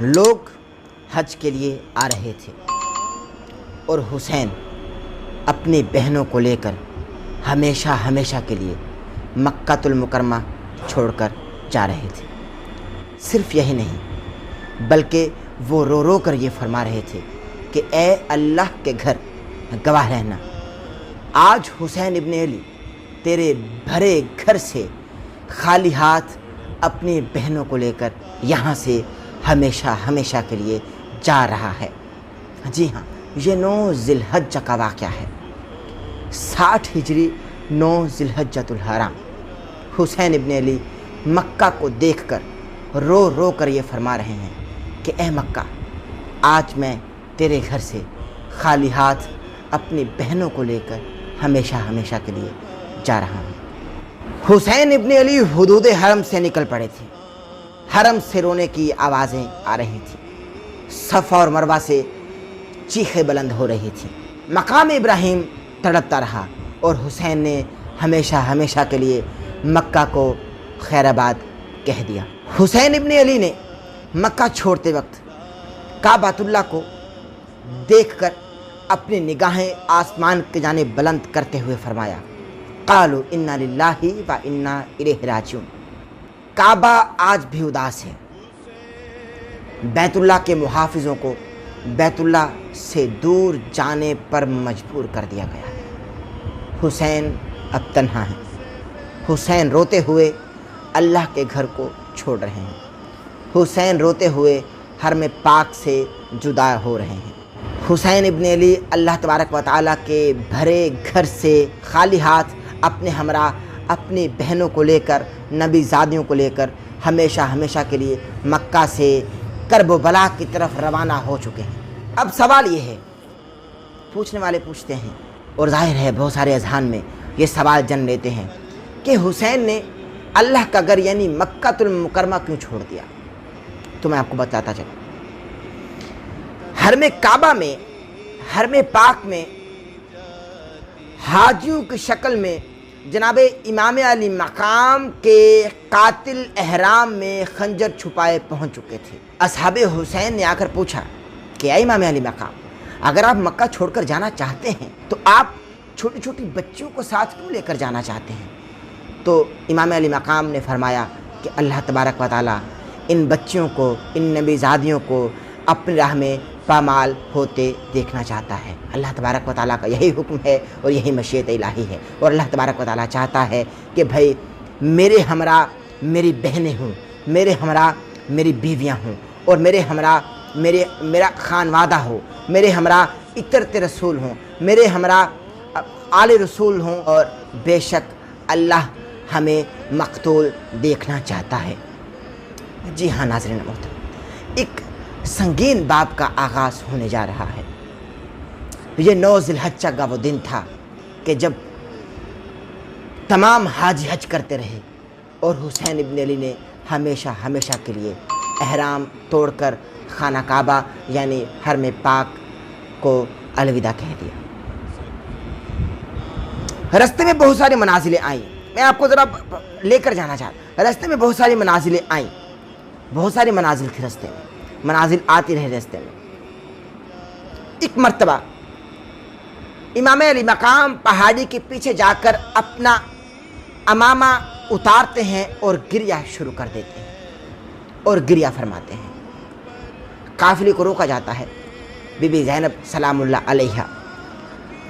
لوگ حج کے لیے آ رہے تھے اور حسین اپنی بہنوں کو لے کر ہمیشہ کے لیے مکہ المکرمہ چھوڑ کر جا رہے تھے۔ صرف یہی نہیں بلکہ وہ رو رو کر یہ فرما رہے تھے کہ اے اللہ کے گھر گواہ رہنا، آج حسین ابن علی تیرے بھرے گھر سے خالی ہاتھ اپنی بہنوں کو لے کر یہاں سے ہمیشہ کے لیے جا رہا ہے۔ جی ہاں، یہ 9 ذی الحجہ کا واقعہ ہے۔ 60 ہجری 9 ذی الحجۃ الحرام۔ حسین ابن علی مکہ کو دیکھ کر رو رو کر یہ فرما رہے ہیں کہ اے مکہ، آج میں تیرے گھر سے خالی ہاتھ اپنی بہنوں کو لے کر ہمیشہ کے لیے جا رہا ہوں۔ حسین ابن علی حدود حرم سے نکل پڑے تھے۔ حرم سے رونے کی آوازیں آ رہی تھیں، صفا اور مروہ سے چیخیں بلند ہو رہی تھیں۔ مقام ابراہیم تڑپتا رہا اور حسین نے ہمیشہ کے لیے مکہ کو خیر آباد کہہ دیا۔ حسین ابن علی نے مکہ چھوڑتے وقت کعبۃ اللہ کو دیکھ کر اپنی نگاہیں آسمان کی جانب بلند کرتے ہوئے فرمایا، قالوا انا للہ و انا الیہ راجعون۔ کعبہ آج بھی اداس ہے۔ بیت اللہ کے محافظوں کو بیت اللہ سے دور جانے پر مجبور کر دیا گیا ہے۔ حسین اب تنہا ہیں۔ حسین روتے ہوئے اللہ کے گھر کو چھوڑ رہے ہیں۔ حسین روتے ہوئے حرم پاک سے جدا ہو رہے ہیں۔ حسین ابن علی اللہ تبارک و تعالیٰ کے بھرے گھر سے خالی ہاتھ اپنے ہمراہ اپنی بہنوں کو لے کر، نبی زادیوں کو لے کر ہمیشہ کے لیے مکہ سے کرب و بلا کی طرف روانہ ہو چکے ہیں۔ اب سوال یہ ہے، پوچھنے والے پوچھتے ہیں اور ظاہر ہے بہت سارے اذہان میں یہ سوال جن لیتے ہیں کہ حسین نے اللہ کا گھر یعنی مکہ المکرمہ کیوں چھوڑ دیا؟ تو میں آپ کو بتاتا چلوں، حرم کعبہ میں، حرم پاک میں حاجیوں کی شکل میں جناب امام علی مقام کے قاتل احرام میں خنجر چھپائے پہنچ چکے تھے۔ اصحاب حسین نے آ کر پوچھا کہ اے امام علی مقام، اگر آپ مکہ چھوڑ کر جانا چاہتے ہیں تو آپ چھوٹی بچیوں کو ساتھ کیوں لے کر جانا چاہتے ہیں؟ تو امام علی مقام نے فرمایا کہ اللہ تبارک و تعالیٰ ان بچیوں کو، ان نبی زادیوں کو اپنی راہ میں پامال ہوتے دیکھنا چاہتا ہے۔ اللہ تبارک و تعالیٰ کا یہی حکم ہے اور یہی مشیت الہی ہے، اور اللہ تبارک و تعالیٰ چاہتا ہے کہ بھائی میرے ہمراہ میری بہنیں ہوں، میرے ہمراہ میری بیویاں ہوں، اور میرے ہمراہ میرا خانوادہ ہو، میرے ہمراہ اطرت رسول ہوں، میرے ہمراہ آل رسول ہوں، اور بے شک اللہ ہمیں مقتول دیکھنا چاہتا ہے۔ جی ہاں ناظرین محترم، ایک سنگین باب کا آغاز ہونے جا رہا ہے۔ یہ 9 ذی الحجہ کا وہ دن تھا کہ جب تمام حاجی حج کرتے رہے اور حسین ابن علی نے ہمیشہ کے لیے احرام توڑ کر خانہ کعبہ یعنی حرم پاک کو الوداع کہہ دیا۔ راستے میں بہت ساری منازلیں آئیں، میں آپ کو ذرا لے کر جانا چاہتا ہوں۔ راستے میں بہت ساری منازلیں آئیں، بہت ساری منازل تھی راستے میں، منازل آتی رہے راستے میں۔ ایک مرتبہ امام علی مقام پہاڑی کے پیچھے جا کر اپنا امامہ اتارتے ہیں اور گریہ شروع کر دیتے ہیں اور گریہ فرماتے ہیں۔ قافلے کو روکا جاتا ہے۔ بی بی زینب سلام اللہ علیہا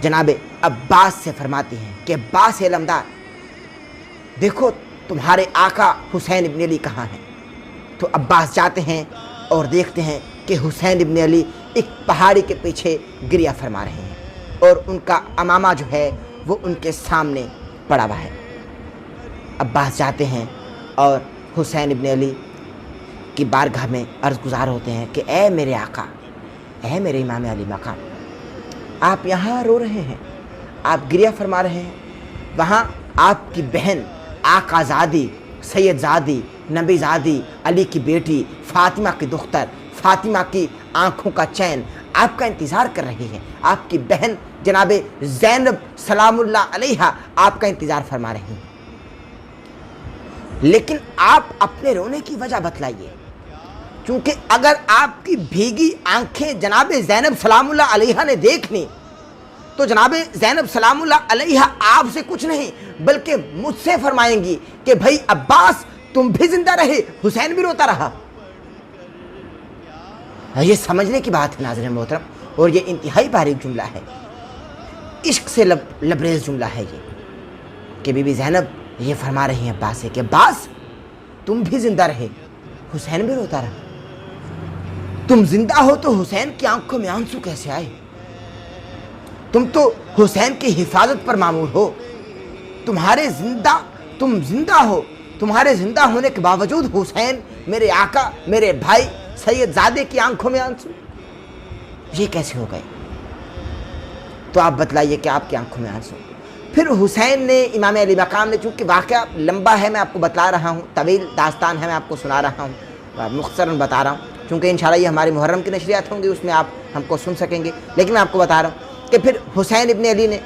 جناب عباس سے فرماتی ہیں کہ عباس علمدار، دیکھو تمہارے آقا حسین ابن علی کہاں ہیں؟ تو عباس جاتے ہیں اور دیکھتے ہیں کہ حسین ابن علی ایک پہاڑی کے پیچھے گریہ فرما رہے ہیں اور ان کا امامہ جو ہے وہ ان کے سامنے پڑا ہوا ہے۔ عباس جاتے ہیں اور حسین ابن علی کی بارگاہ میں عرض گزار ہوتے ہیں کہ اے میرے آقا، اے میرے امام علی مقام، آپ یہاں رو رہے ہیں، آپ گریہ فرما رہے ہیں، وہاں آپ کی بہن آقا زادی، سید زادی، نبی زادی، علی کی بیٹی فاطمہ کی دختر، فاطمہ کی آنکھوں کا چین آپ کا انتظار کر رہی ہے، آپ کی بہن جناب زینب سلام اللہ علیہا آپ کا انتظار فرما رہی ہیں، لیکن آپ اپنے رونے کی وجہ بتلائیے۔ چونکہ اگر آپ کی بھیگی آنکھیں جناب زینب سلام اللہ علیہا نے دیکھ لیں تو جناب زینب سلام اللہ علیہا آپ سے کچھ نہیں بلکہ مجھ سے فرمائیں گی کہ بھائی عباس تم بھی زندہ رہے، حسین بھی روتا رہا۔ یہ سمجھنے کی بات ہے ناظرین محترم، اور یہ انتہائی باریک جملہ ہے، عشق سے لبریز جملہ ہے یہ، کہ بی بی زینب یہ فرما رہی ہیں عباس سے کہ عباس تم بھی زندہ رہے، حسین بھی روتا رہا۔ تم زندہ ہو تو حسین کی آنکھوں میں آنسو کیسے آئے؟ تم تو حسین کی حفاظت پر مامور ہو، تم زندہ ہو، تمہارے زندہ ہونے کے باوجود حسین میرے آقا، میرے بھائی سید زادے کی آنکھوں میں آنسو، یہ کیسے ہو گئے؟ تو آپ بتلائیے کہ آپ کی آنکھوں میں آنسو۔ پھر حسین نے، امام علی مقام نے، چونکہ واقعہ لمبا ہے میں آپ کو بتلا رہا ہوں، طویل داستان ہے میں آپ کو سنا رہا ہوں، مختصراً بتا رہا ہوں، چونکہ انشاءاللہ یہ ہماری محرم کی نشریات ہوں گی، اس میں آپ ہم کو سن سکیں گے، لیکن میں آپ کو بتا رہا ہوں کہ پھر حسین ابن علی نے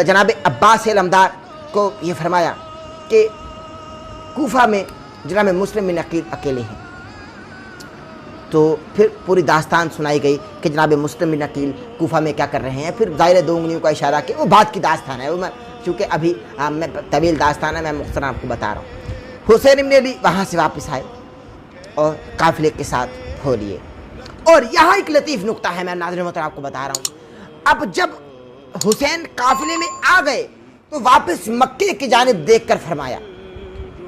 جناب عباس علمدار کو یہ فرمایا کہ کوفہ میں جناب مسلم بن عقیل اکیلے ہیں۔ تو پھر پوری داستان سنائی گئی کہ جناب مسلم بن عقیل کوفہ میں کیا کر رہے ہیں، پھر ظاہر 2 انگلیوں کا اشارہ کہ وہ بات کی داستان ہے، وہ میں چونکہ ابھی میں طویل داستان ہے میں مختصراً آپ کو بتا رہا ہوں۔ حسین ابن علی وہاں سے واپس آئے اور قافلے کے ساتھ ہو لیے، اور یہاں ایک لطیف نقطہ ہے میں ناظرین محترم آپ کو بتا رہا ہوں۔ اب جب حسین قافلے میں آ گئے تو واپس مکے کی جانب دیکھ کر فرمایا،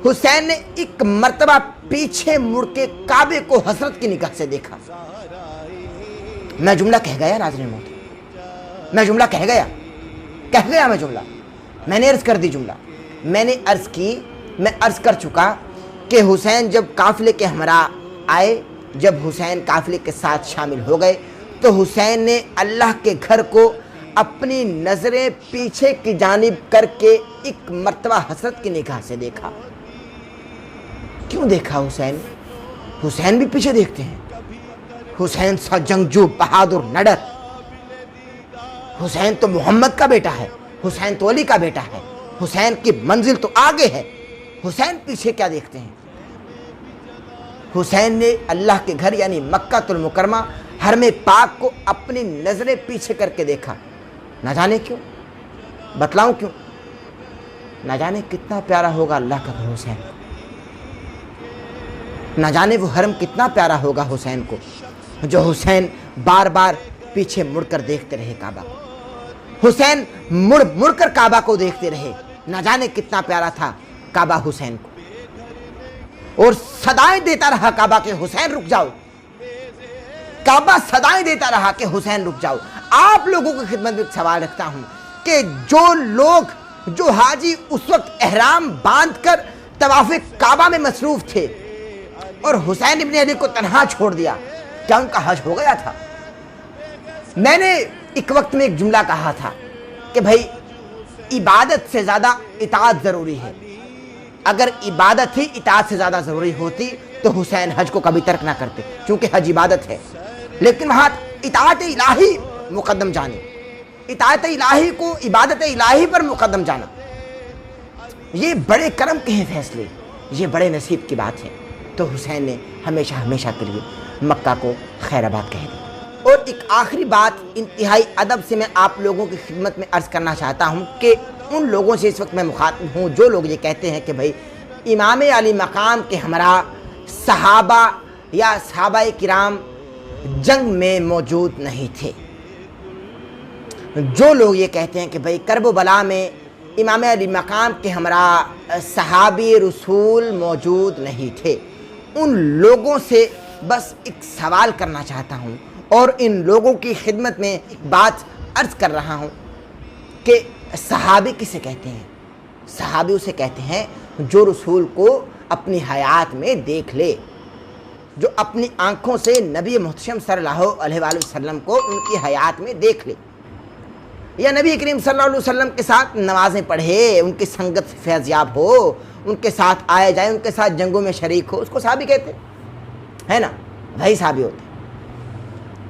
حسین نے ایک مرتبہ پیچھے مڑ کے کعبے کو حسرت کی نگاہ سے دیکھا۔ میں جملہ کہہ گیا ناظرین محترم، میں جملہ کہہ گیا میں جملہ، میں نے عرض کر دی جملہ، میں عرض کر چکا کہ حسین جب قافلے کے ہمراہ آئے، جب حسین قافلے کے ساتھ شامل ہو گئے تو حسین نے اللہ کے گھر کو اپنی نظریں پیچھے کی جانب کر کے ایک مرتبہ حسرت کی نگاہ سے دیکھا۔ کیوں دیکھا حسین بھی پیچھے دیکھتے ہیں، حسین سا جنگجو بہادر نڈر، حسین تو محمد کا بیٹا ہے، حسین تو علی کا بیٹا ہے، حسین کی منزل تو آگے ہے، حسین پیچھے کیا دیکھتے ہیں؟ حسین نے اللہ کے گھر یعنی مکہ المکرمہ حرم پاک کو اپنی نظریں پیچھے کر کے دیکھا، نہ جانے کیوں، بتلاؤں کیوں؟ نہ جانے کتنا پیارا ہوگا اللہ کا گھر حسین کو، نہ جانے وہ حرم کتنا پیارا ہوگا حسین کو، جو حسین بار بار پیچھے مڑ کر دیکھتے رہے کعبہ کو، حسین مڑ کر کعبہ کو دیکھتے رہے، نہ جانے کتنا پیارا تھا کعبہ حسین کو، اور صدائیں دیتا رہا کعبہ کہ حسین رک جاؤ، کعبہ صدائیں دیتا رہا کہ حسین رک جاؤ۔ آپ لوگوں کی خدمت میں ایک سوال رکھتا ہوں کہ جو حاجی اس وقت احرام باندھ کر طواف کعبہ میں مصروف تھے اور حسین ابن علی کو تنہا چھوڑ دیا، کیا ان کا حج ہو گیا تھا؟ میں نے ایک وقت میں ایک جملہ کہا تھا کہ بھائی عبادت سے زیادہ اطاعت ضروری ہے، اگر عبادت ہی اطاعت سے زیادہ ضروری ہوتی تو حسین حج کو کبھی ترک نہ کرتے، چونکہ حج عبادت ہے، لیکن وہاں اطاعت الہی مقدم جانے، اطاعت الہی کو عبادت الہی پر مقدم جانا، یہ بڑے کرم کے ہیں فیصلے، یہ بڑے نصیب کی بات ہے۔ تو حسین نے ہمیشہ کے لیے مکہ کو خیر آباد کہہ دیا۔ اور ایک آخری بات انتہائی ادب سے میں آپ لوگوں کی خدمت میں عرض کرنا چاہتا ہوں کہ ان لوگوں سے اس وقت میں مخاطب ہوں جو لوگ یہ کہتے ہیں کہ بھائی امام علی مقام کے ہمراہ صحابہ یا صحابہ کرام جنگ میں موجود نہیں تھے، جو لوگ یہ کہتے ہیں کہ بھائی کرب و بلا میں امام علی مقام کے ہمراہ صحابی رسول موجود نہیں تھے، ان لوگوں سے بس ایک سوال کرنا چاہتا ہوں اور ان لوگوں کی خدمت میں ایک بات عرض کر رہا ہوں کہ صحابی کسے کہتے ہیں؟ صحابی اسے کہتے ہیں جو رسول کو اپنی حیات میں دیکھ لے، جو اپنی آنکھوں سے نبی محتشم صلی اللہ علیہ وآلہ وسلم کو ان کی حیات میں دیکھ لے، یا نبی کریم صلی اللہ علیہ وسلم کے ساتھ نمازیں پڑھے، ان کی سنگت سے فیضیاب ہو، ان کے ساتھ آئے جائے، ان کے ساتھ جنگوں میں شریک ہو، اس کو صحابی کہتے ہیں نا، وہی صحابی ہوتے ہیں۔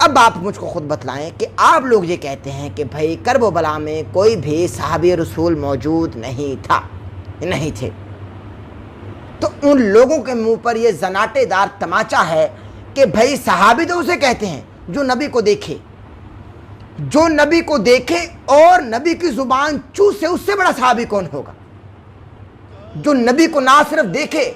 اب آپ مجھ کو خود بتلائیں کہ آپ لوگ یہ کہتے ہیں کہ بھائی کرب و بلا میں کوئی بھی صحابی رسول موجود نہیں تھے، تو ان لوگوں کے منہ پر یہ زناٹے دار تماچا ہے کہ بھائی صحابی تو اسے کہتے ہیں جو نبی کو دیکھے، جو نبی کو دیکھے اور نبی کی زبان چوسے، اس سے بڑا صحابی کون ہوگا؟ جو نبی کو نہ صرف دیکھے،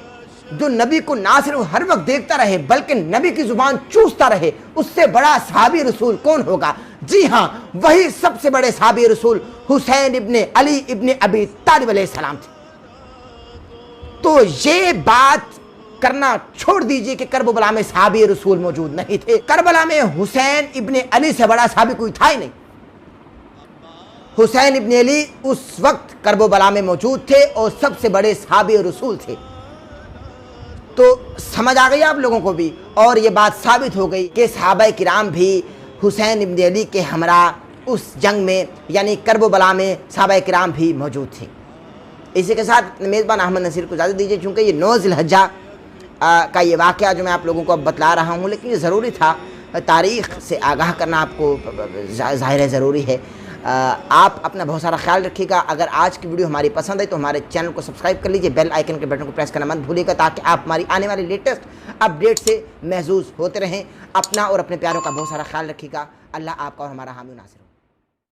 جو نبی کو نہ صرف ہر وقت دیکھتا رہے بلکہ نبی کی زبان چوستا رہے، اس سے بڑا صحابی رسول کون ہوگا؟ جی ہاں، وہی سب سے بڑے صحابی رسول حسین ابن علی ابن ابی طالب علیہ السلام تھے۔ تو یہ بات کرنا چھوڑ دیجئے کہ کربلا میں صحابی رسول موجود نہیں تھے۔ کربلا میں حسین ابن علی سے بڑا صحابی کوئی تھا ہی نہیں۔ حسین ابن علی اس وقت کربلا میں موجود تھے اور سب سے بڑے صحابی رسول تھے۔ تو سمجھ آ گئی آپ لوگوں کو بھی، اور یہ بات ثابت ہو گئی کہ صحابہ کرام بھی حسین ابن علی کے ہمراہ اس جنگ میں یعنی کربلا میں صحابہ کرام بھی موجود تھے۔ اسی کے ساتھ میزبان احمد نصیر کو اجازت دیجیے، چونکہ یہ 9 ذی الحجہ کا یہ واقعہ جو میں آپ لوگوں کو اب بتلا رہا ہوں، لیکن یہ ضروری تھا، تاریخ سے آگاہ کرنا آپ کو ظاہر ہے ضروری ہے۔ آپ اپنا بہت سارا خیال رکھیے گا۔ اگر آج کی ویڈیو ہماری پسند ہے تو ہمارے چینل کو سبسکرائب کر لیجئے، بیل آئیکن کے بٹن کو پریس کرنا مت بھولیے گا تاکہ آپ ہماری آنے والی لیٹسٹ اپڈیٹ سے محظوظ ہوتے رہیں۔ اپنا اور اپنے پیاروں کا بہت سارا خیال رکھیے گا۔ اللہ آپ کا اور ہمارا حامی و ناصر ہو۔